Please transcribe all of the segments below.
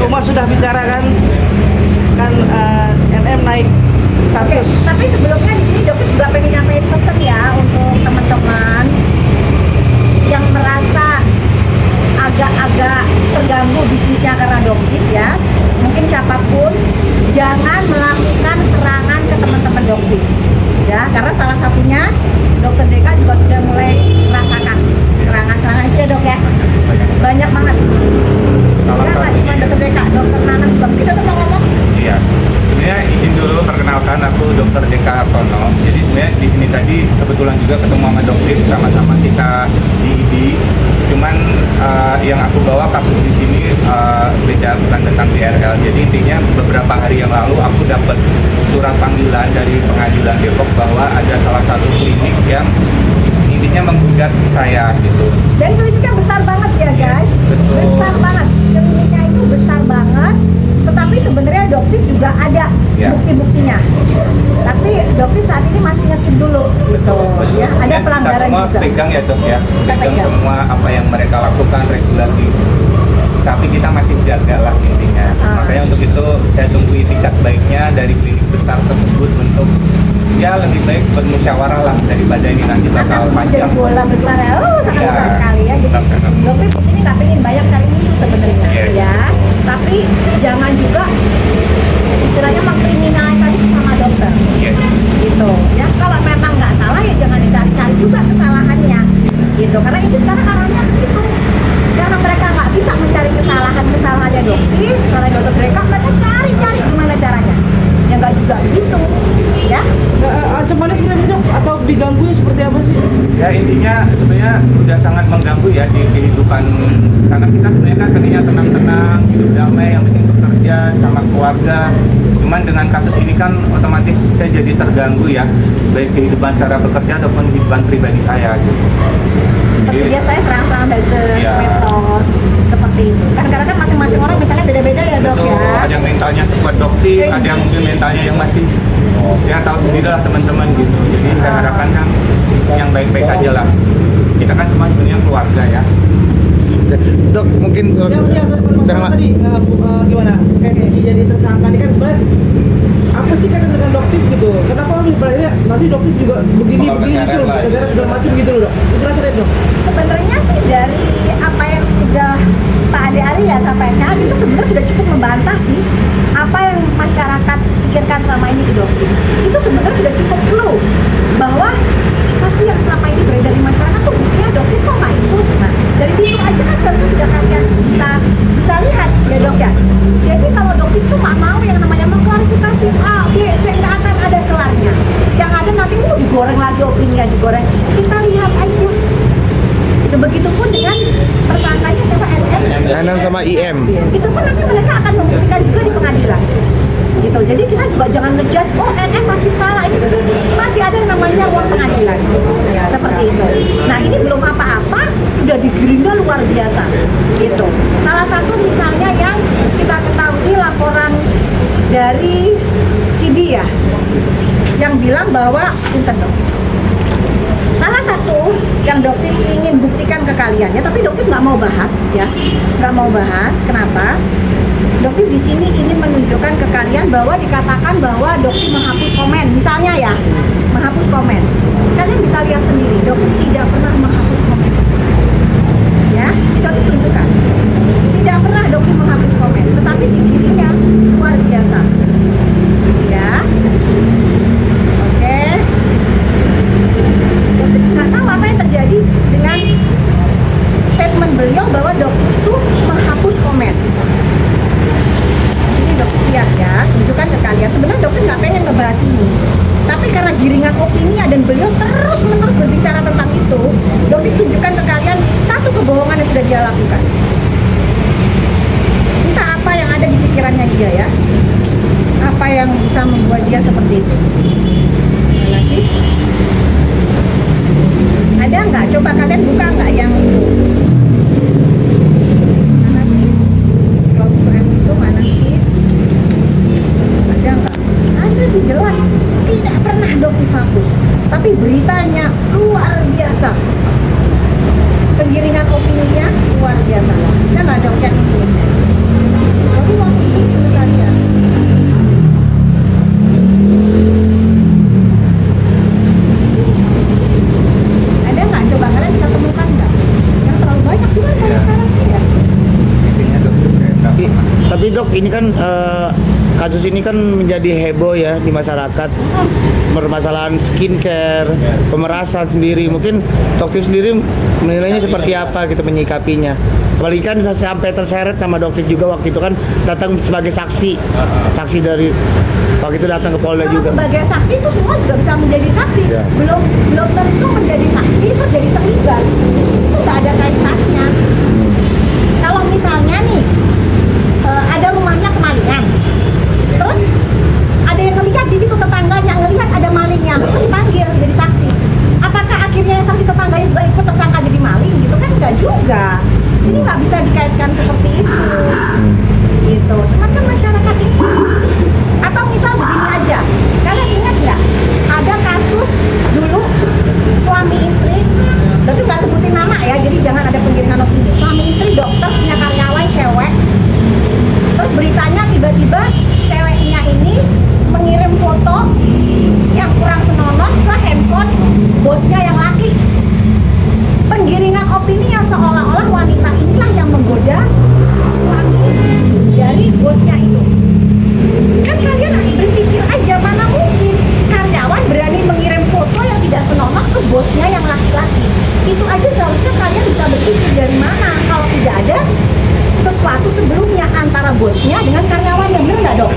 Umar sudah bicara kan NM naik status. Tapi sebelumnya di sini dokter juga pengen nyampein pesan ya untuk teman-teman yang merasa agak-agak terganggu bisnisnya karena dokter ya. Mungkin siapapun jangan melakukan serangan ke teman-teman dokter ya, karena salah satunya dokter Deka juga sudah mulai merasakan serangan-serangan itu ya dok ya, banyak banget. Salah Enggak satu cuma dokter Deka, dokter Nanang juga. Kita tuh mau ngomong. Iya, sebenarnya izin dulu perkenalkan aku Dokter Deka Hartono. Jadi sebenarnya di sini tadi kebetulan juga ketemu sama dokter, sama-sama kita di ID. Cuman yang aku bawa kasus di sini beda, bukan tentang DRL. Jadi intinya beberapa hari yang lalu aku dapat surat panggilan dari pengadilan Depok bahwa ada salah satu klinik yang intinya menggugat saya gitu. Dan kliniknya besar banget ya guys. Betul. Besar banget. Kliniknya itu besar banget. Tetapi sebenarnya dokter juga ada Ya. bukti-buktinya. Tapi dokter saat ini masih ngekin dulu. Betul. Ya, ada Dan pelanggaran kita semua juga. pegang ya dok ya, pegang pegang. semua apa yang mereka lakukan, regulasi. Tapi kita masih jagalah intinya. Makanya untuk itu saya tunggu itikat baiknya dari klinik besar tersebut untuk ya lebih baik bermusyawarah lah daripada ini nanti bakal Akan menjadi panjang. bola besar ya. Sangat Ya. besar sekali ya. Jadi Benar. dokter di sini nggak pengen banyak cari musuh sebenarnya Yes. ya. Tapi jangan juga istilahnya mengkriminalisasi sesama dokter. Yes. Gitu ya, kalau memang nggak salah ya jangan dicari-cari juga kesalahannya gitu, karena ini sekarang arahnya ke situ, karena mereka nggak bisa mencari kesalahannya dokter, kesalahan dokter mereka cari gimana caranya ya, nggak juga begitu ya. Ancamannya sebenarnya dok, atau diganggunya seperti apa sih? Ya intinya sebenarnya udah sangat mengganggu ya di kehidupan, karena kita sebenarnya kan pengennya tenang-tenang, hidup damai, yang penting bekerja sama keluarga. Cuman dengan kasus ini kan otomatis saya jadi terganggu ya, baik kehidupan secara bekerja ataupun kehidupan pribadi saya gitu. Seperti Jadi, biasanya serang-serang dari Iya. medsos seperti itu kan, karena kan masing-masing orang mentalnya beda-beda ya dok betul, ya. ada yang mentalnya sekuat dokter, ada yang mungkin mentalnya yang masih ya tahu sendiri lah teman-teman gitu. Jadi saya harapkan kan yang baik-baik aja lah. Kita kan semua sebenarnya keluarga ya. Dok, mungkin Yang masalah tadi gimana? Kayak jadi tersangka ini kan sebenarnya apa sih kata dengan dokter gitu? Kenapa orang akhirnya nanti dokter juga begini gitu, negara segala macam gitu loh dok? Jelasin dok. Sebenarnya sih dari apa yang sudah Pak Ade Arya sampaikan itu sebenarnya sudah cukup membantah sih apa yang masyarakat pikirkan selama ini ke dokter. Itu sebenarnya sudah cukup clue bahwa apa sih yang selama ini beredar di masyarakat tuh buktinya dokter kok nggak ikut. Nah dari situ aja kan sebenarnya sudah kalian bisa lihat ya dok ya. Jadi kalau dokter itu nggak mau yang namanya mengklarifikasi A, B, C, nggak akan ada kelarnya. Yang ada nanti digoreng lagi opininya digoreng. Kita lihat aja. Itu begitupun dengan tersangkanya siapa NM. NM sama IM. Itu pun nanti mereka akan membuktikan juga di pengadilan. Gitu. Jadi kita juga jangan ngejudge, oh NM pasti salah, ini masih ada yang namanya ruang pengadilan. Seperti itu. Nah ini belum apa-apa sudah digerindra luar biasa. Gitu. Salah satu misalnya yang kita ketahui laporan dari CD ya, yang bilang bahwa dong. Salah satu yang dokter ingin buktikan ke kalian ya, tapi dokter nggak mau bahas ya, nggak mau bahas. Kenapa? Dokter di sini ingin menunjukkan ke kalian bahwa dikatakan bahwa dokter menghapus komen, misalnya ya, menghapus komen. Kalian bisa lihat sendiri, dokter tidak pernah menghapus komen. Ya, dokter tunjukkan. Tidak pernah dokter menghapus komen, tetapi dikirimnya luar biasa. Ya. Oke. Dokter nggak tahu apa yang terjadi dengan statement beliau bahwa dokter itu menghapus komen. Ini dokter lihat ya, tunjukkan ke kalian. Sebenarnya dokter nggak pengen ngebahas ini, tapi karena giringan opini dan beliau terus-menerus berbicara tentang itu, dokter tunjukkan ke kalian satu kebohongan yang sudah dia lakukan. Entah apa yang ada di pikirannya dia ya, apa yang bisa membuat dia seperti itu. Mana sih? Ada nggak? Coba kalian buka nggak yang itu? Mana sih? Dokumen itu mana sih? Ada nggak? Ada tuh jelas. Tidak pernah dokter hapus. Tapi beritanya luar biasa. Penggiringan opininya luar biasa. Kan ada yang itu. Tapi ini kan kasus ini kan menjadi heboh ya di masyarakat. Permasalahan skincare, pemerasan sendiri. Mungkin dokter sendiri menilainya seperti apa gitu menyikapinya. Apalagi kan sampai terseret nama dokter juga waktu itu kan datang sebagai saksi. Saksi dari waktu itu datang ke Polda Kalau juga. sebagai saksi itu semua juga bisa menjadi saksi. Ya. Belum tentu menjadi saksi itu jadi terlibat. Itu nggak ada kaitannya. Kalau misalnya nih ada rumahnya kemalingan, terus ada yang ngelihat di situ tetangganya ngelihat ada malingnya, itu dipanggil jadi saksi. Apakah akhirnya yang saksi tetangganya juga ikut tersangka jadi maling gitu kan? Enggak juga. Jadi nggak bisa dikaitkan seperti itu. Gitu. Cuman kan masyarakat itu, atau misal begini aja, kalian ingat nggak ada kasus dulu suami istri, tapi nggak sebutin nama ya, jadi jangan ada penggiringan opini. Suami istri dokter punya karyawan cewek, terus beritanya tiba-tiba ceweknya ini mengirim foto yang kurang senonoh ke handphone bosnya yang laki. Penggiringan opini yang seolah-olah wanita inilah yang menggoda suami dari bosnya itu. Kan kalian berpikir aja, mana mungkin karyawan berani mengirim foto yang tidak senonoh ke bosnya yang laki-laki. Itu aja seharusnya kalian bisa berpikir dari mana kalau tidak ada sesuatu sebelumnya antara bosnya dengan karyawannya, benar nggak dok?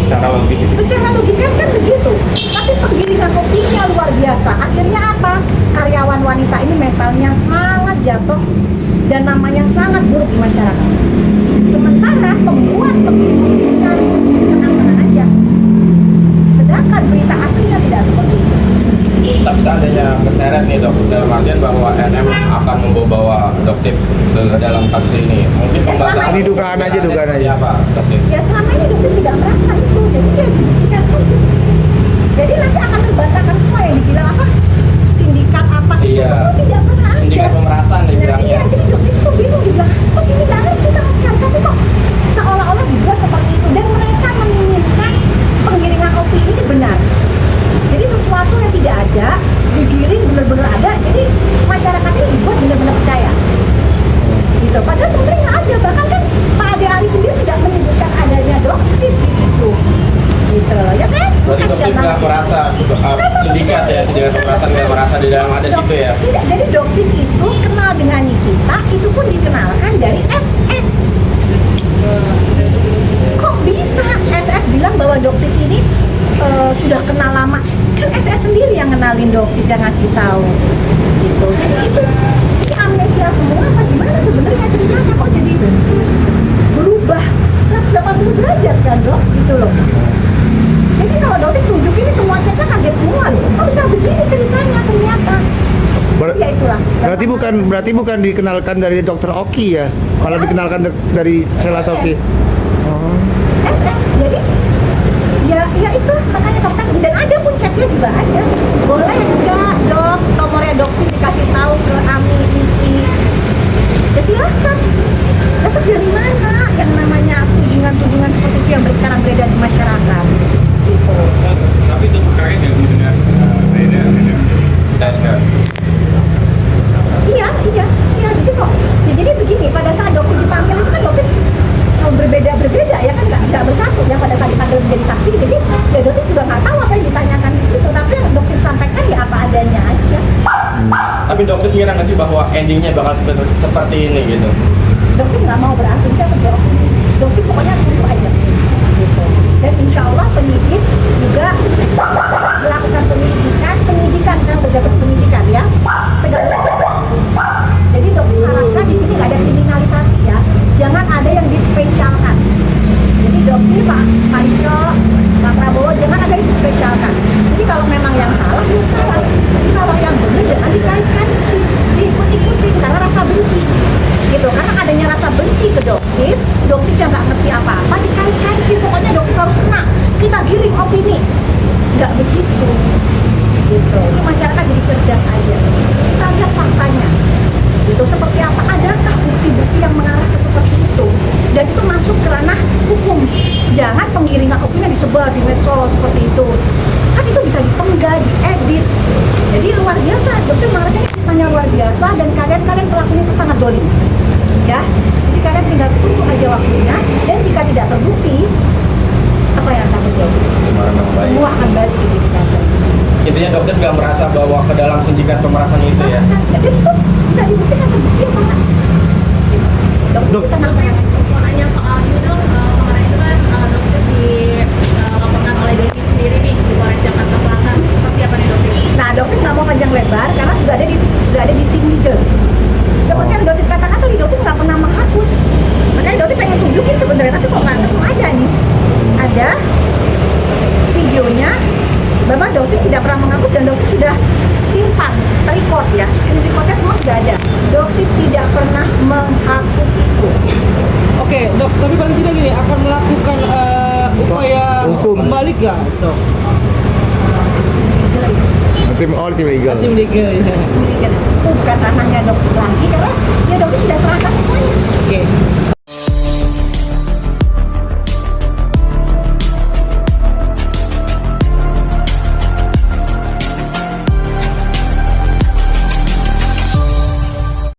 Secara logis itu. Secara logika kan begitu. Tapi penggiringan opini luar biasa. Akhirnya apa? Karyawan wanita ini mentalnya sangat jatuh dan namanya sangat buruk di masyarakat. Sementara pembuat penggiringan tenang-tenang aja. Sedangkan berita aslinya tidak seperti itu. Tak seandainya keseret nih dok, dalam artian bahwa NM akan membawa dokter ke dalam kasus ini, mungkin pembahasan Ini dugaan aja, dugaan aja. Apa dokter? Ya selama ini dokter tidak merasa itu, jadi dia dibuktikan saja. Jadi nanti akan terbantahkan semua yang dibilang apa? Sindikat apa itu Iya. semua tidak pernah ada. Sindikat pemerasan Nah, dibilangnya. iya, jadi dokter itu bingung dibilang, oh sini nggak ngerti sama sekali, tapi kok seolah-olah dibuat seperti itu dan mereka menginginkan penggiringan opini ini benar. Jadi sesuatu yang tidak ada digiring benar-benar ada, jadi masyarakat ini dibuat benar-benar percaya. Gitu. Padahal sebenarnya nggak ada, bahkan kan Pak Ade Ari sendiri tidak menyebutkan adanya dokter di situ. Gitu, ya kan? Berarti dokter nggak merasa sindikat ya, sindikat pemerasan nggak merasa di dalam ada situ ya? Tidak, jadi dokter itu kenal dengan Nikita, itu pun dikenalkan dari SS. Kok bisa SS bilang bahwa dokter ini sudah kenal lama? Kan SS sendiri yang kenalin dokter dan ngasih tahu. Gitu. Jadi itu si amnesia semua apa gimana sebenarnya ceritanya kok jadi berubah 180 derajat kan dok? Gitu loh. Jadi kalau dokter tunjuk ini semua ceknya kaget semua loh. Kok bisa begini ceritanya ternyata? Ya itulah. Berarti bukan dikenalkan dari dokter Oki ya, malah dikenalkan dari Celas Oki. SS. Jadi ya itu makanya dokter dan ada pun chatnya juga ada. Boleh enggak dok nomornya dokter dikasih tahu ke Ami ini? Ya silakan. Terus dari mana yang namanya tudingan-tudingan seperti itu yang sekarang beredar di masyarakat? Gitu. Tapi itu terkait yang dengan beda Saya sekarang. Iya, gitu kok. Ya, jadi begini, pada saat dokter dipanggil itu kan dokter berbeda ya kan nggak bersatu ya pada saat dipanggil menjadi saksi. Jadi ya dokter juga nggak tahu apa yang ditanyakan di situ, tapi yang dokter sampaikan ya apa adanya aja. Tapi dokter kira nggak sih bahwa endingnya bakal seperti ini gitu? Dokter nggak mau berasumsi atau beropini. Dokter pokoknya tunggu aja. Gitu. Dan insya Allah penyidik juga melakukan penyidikan kan berjabat penyidikan ya. Tegak lurus. Jadi dokter harapkan di sini nggak ada kriminalisasi ya. Jangan ada yang dispesialkan. Jadi dokter Pak Isyo, Pak Prabowo jangan ada yang dispesialkan. Jadi kalau memang yang salah ya salah. Jadi kalau yang benar jangan dikaitkan diikut-ikuti karena rasa benci. Gitu, karena adanya rasa benci ke dokter yang nggak ngerti apa-apa dikait-kaitin, pokoknya dokter harus kena, kita giring opini, nggak begitu, gitu. Ini masyarakat jadi cerdas aja, kita lihat faktanya, gitu. Seperti apa, adakah bukti-bukti yang mengarah ke seperti itu, dan itu masuk ke ranah hukum. Jangan penggiringan opini disebar di medsos seperti itu, kan itu bisa dipenggal, diedit. Jadi luar biasa, dokter merasa ini kisahnya luar biasa dan kalian pelakunya itu sangat dolim. ya. Jadi kalian tinggal tunggu aja waktunya, dan jika tidak terbukti, apa yang akan terjadi? Semua akan balik ke diri kalian. Intinya dokter nggak merasa bahwa ke dalam sindikat pemerasan itu ya. Jadi itu bisa dibuktikan terbukti apa enggak? Dokter tenang. Mau nanya soal itu dong, kemarin itu kan dokter dilaporkan oleh Devi sendiri nih di Polres Jakarta Selatan. Seperti apa nih dokter? Nah, dokter nggak mau panjang lebar karena sudah ada di tim legal. Seperti yang dokter katakan tadi, dokter nggak pernah menghapus. Makanya dokter pengen tunjukin sebenarnya, tapi kok nggak ada nih. Ada videonya bahwa dokter tidak pernah menghapus dan dokter sudah simpan, record ya. Screen recordnya semua sudah ada. Dokter tidak pernah menghapus itu. Oke, dok, tapi paling tidak gini, akan melakukan upaya Hukum. kembali nggak, dok? Tim legal. Tim legal ya. Itu bukan ranahnya dokter lagi karena ya dokter sudah serahkan semuanya. Oke.